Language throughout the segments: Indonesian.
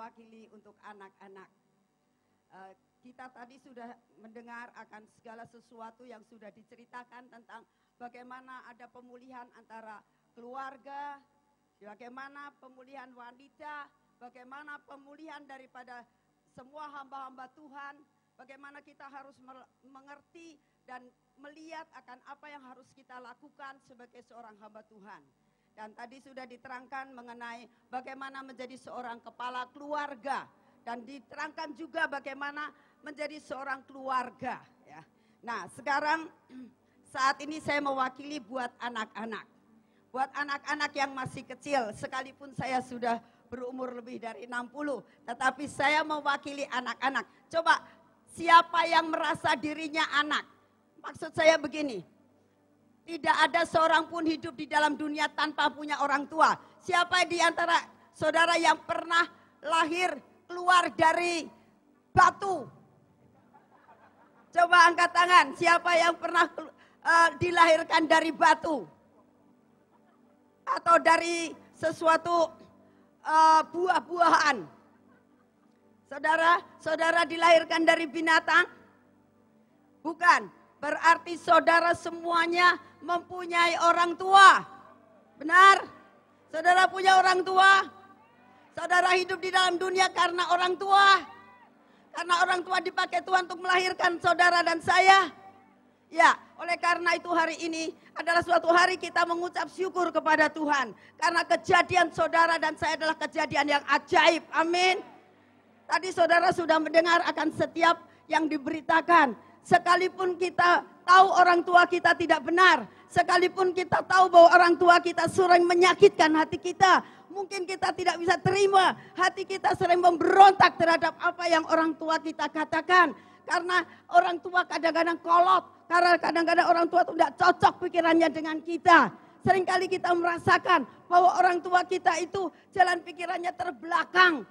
mewakili untuk anak-anak. Kita tadi sudah mendengar akan segala sesuatu yang sudah diceritakan tentang bagaimana ada pemulihan antara keluarga, bagaimana pemulihan wanita, bagaimana pemulihan daripada semua hamba-hamba Tuhan, bagaimana kita harus mengerti dan melihat akan apa yang harus kita lakukan sebagai seorang hamba Tuhan. Dan tadi sudah diterangkan mengenai bagaimana menjadi seorang kepala keluarga. Dan diterangkan juga bagaimana menjadi seorang keluarga. Ya. Nah sekarang saat ini saya mewakili buat anak-anak. Buat anak-anak yang masih kecil, sekalipun saya sudah berumur lebih dari 60. Tetapi saya mewakili anak-anak. Coba siapa yang merasa dirinya anak? Maksud saya begini. Tidak ada seorang pun hidup di dalam dunia tanpa punya orang tua. Siapa di antara saudara yang pernah lahir keluar dari batu? Coba angkat tangan. Siapa yang pernah dilahirkan dari batu? Atau dari sesuatu buah-buahan? Saudara dilahirkan dari binatang? Bukan. Berarti saudara semuanya mempunyai orang tua. Benar? Saudara punya orang tua? Saudara hidup di dalam dunia karena orang tua. Karena orang tua dipakai Tuhan untuk melahirkan saudara dan saya. Ya, oleh karena itu hari ini adalah suatu hari kita mengucap syukur kepada Tuhan. Karena kejadian saudara dan saya adalah kejadian yang ajaib. Amin. Tadi saudara sudah mendengar akan setiap yang diberitakan. Sekalipun kita tahu orang tua kita tidak benar. Sekalipun kita tahu bahwa orang tua kita sering menyakitkan hati kita. Mungkin kita tidak bisa terima. Hati kita sering memberontak terhadap apa yang orang tua kita katakan. Karena orang tua kadang-kadang kolot. Karena kadang-kadang orang tua itu tidak cocok pikirannya dengan kita. Seringkali kita merasakan bahwa orang tua kita itu jalan pikirannya terbelakang.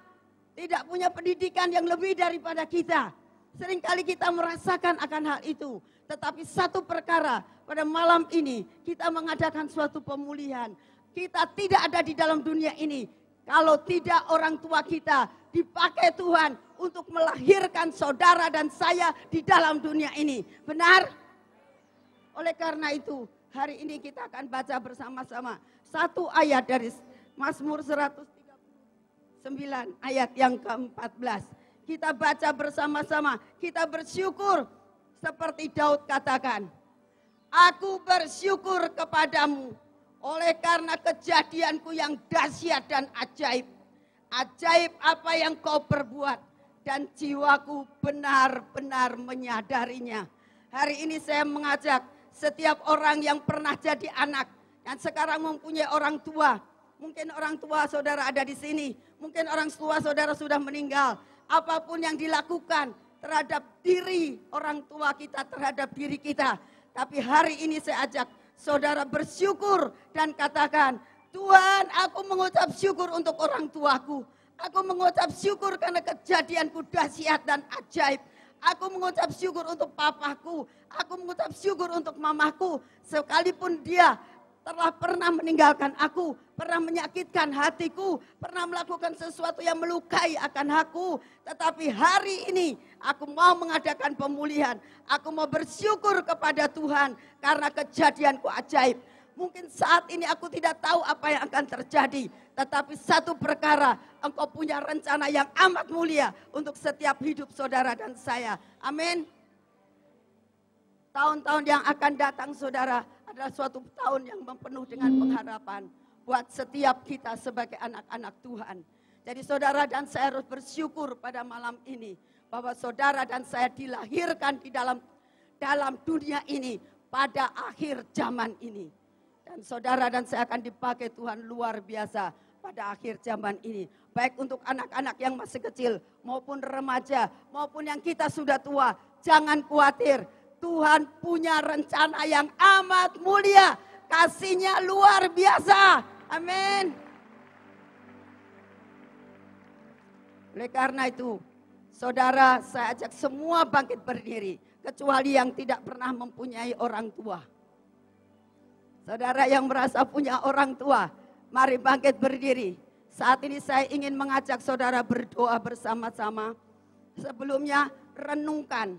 Tidak punya pendidikan yang lebih daripada kita. Seringkali kita merasakan akan hal itu. Tetapi satu perkara, pada malam ini kita mengadakan suatu pemulihan. Kita tidak ada di dalam dunia ini kalau tidak orang tua kita dipakai Tuhan untuk melahirkan saudara dan saya di dalam dunia ini. Benar? Oleh karena itu, hari ini kita akan baca bersama-sama satu ayat dari Mazmur 139 ayat yang ke-14. Kita baca bersama-sama, kita bersyukur seperti Daud katakan. Aku bersyukur kepadamu oleh karena kejadianku yang dahsyat dan ajaib. Ajaib apa yang kau perbuat dan jiwaku benar-benar menyadarinya. Hari ini saya mengajak setiap orang yang pernah jadi anak dan sekarang mempunyai orang tua. Mungkin orang tua saudara ada di sini, mungkin orang tua saudara sudah meninggal. Apapun yang dilakukan terhadap diri orang tua kita, terhadap diri kita. Tapi hari ini saya ajak saudara bersyukur dan katakan, Tuhan, aku mengucap syukur untuk orang tuaku. Aku mengucap syukur karena kejadianku dahsyat dan ajaib. Aku mengucap syukur untuk papaku. Aku mengucap syukur untuk mamaku. Sekalipun dia telah pernah meninggalkan aku, pernah menyakitkan hatiku, pernah melakukan sesuatu yang melukai akan aku. Tetapi hari ini aku mau mengadakan pemulihan. Aku mau bersyukur kepada Tuhan karena kejadianku ajaib. Mungkin saat ini aku tidak tahu apa yang akan terjadi. Tetapi satu perkara, Engkau punya rencana yang amat mulia untuk setiap hidup saudara dan saya. Amin. Tahun-tahun yang akan datang saudara adalah suatu tahun yang penuh dengan pengharapan buat setiap kita sebagai anak-anak Tuhan. Jadi saudara dan saya harus bersyukur pada malam ini bahwa saudara dan saya dilahirkan di dalam dunia ini pada akhir zaman ini. Dan saudara dan saya akan dipakai Tuhan luar biasa pada akhir zaman ini. Baik untuk anak-anak yang masih kecil maupun remaja maupun yang kita sudah tua. Jangan khawatir. Tuhan punya rencana yang amat mulia. Kasih-Nya luar biasa. Amin. Oleh karena itu, saudara, saya ajak semua bangkit berdiri. Kecuali yang tidak pernah mempunyai orang tua. Saudara yang merasa punya orang tua, mari bangkit berdiri. Saat ini saya ingin mengajak saudara berdoa bersama-sama. Sebelumnya renungkan.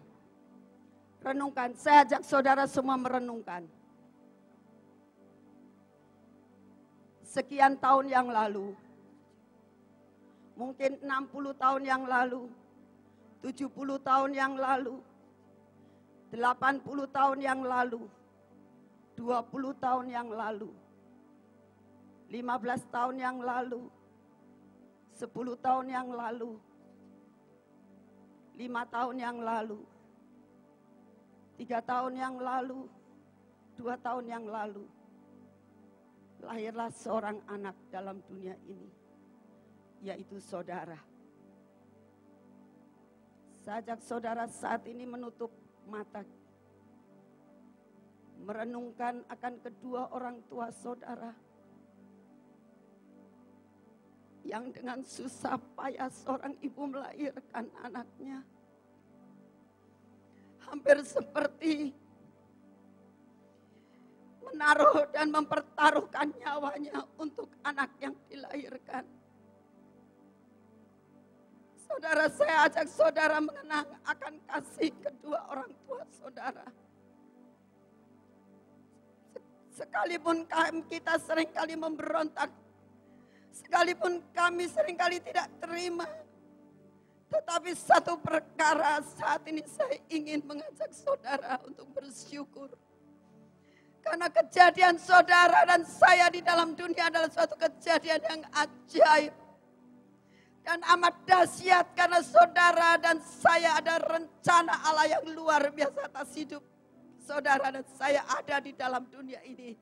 Renungkan, saya ajak saudara semua merenungkan. Sekian tahun yang lalu, mungkin 60 tahun yang lalu, 70 tahun yang lalu, 80 tahun yang lalu, 20 tahun yang lalu, 15 tahun yang lalu, 10 tahun yang lalu, 5 tahun yang lalu, 3 tahun yang lalu, 2 tahun yang lalu, lahirlah seorang anak dalam dunia ini, yaitu saudara. Saya ajak saudara saat ini menutup mata, merenungkan akan kedua orang tua saudara, yang dengan susah payah seorang ibu melahirkan anaknya. Hampir seperti menaruh dan mempertaruhkan nyawanya untuk anak yang dilahirkan. Saudara, saya ajak saudara mengenang akan kasih kedua orang tua saudara. Sekalipun kita seringkali memberontak, sekalipun kami seringkali tidak terima, tetapi satu perkara saat ini saya ingin mengajak saudara untuk bersyukur. Karena kejadian saudara dan saya di dalam dunia adalah suatu kejadian yang ajaib. Dan amat dahsyat karena saudara dan saya ada rencana Allah yang luar biasa atas hidup saudara dan saya ada di dalam dunia ini.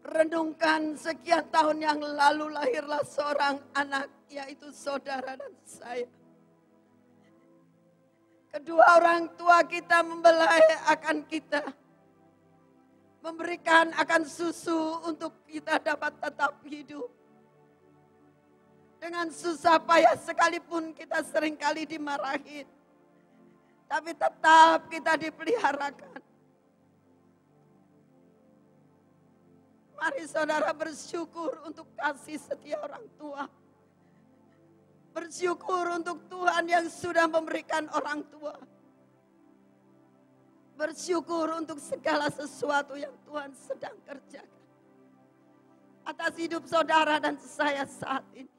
Renungkan sekian tahun yang lalu lahirlah seorang anak, yaitu saudara dan saya. Kedua orang tua kita membelai akan kita, memberikan akan susu untuk kita dapat tetap hidup. Dengan susah payah sekalipun kita seringkali dimarahin, tapi tetap kita dipeliharakan. Mari saudara bersyukur untuk kasih setia orang tua. Bersyukur untuk Tuhan yang sudah memberikan orang tua. Bersyukur untuk segala sesuatu yang Tuhan sedang kerjakan atas hidup saudara dan saya saat ini.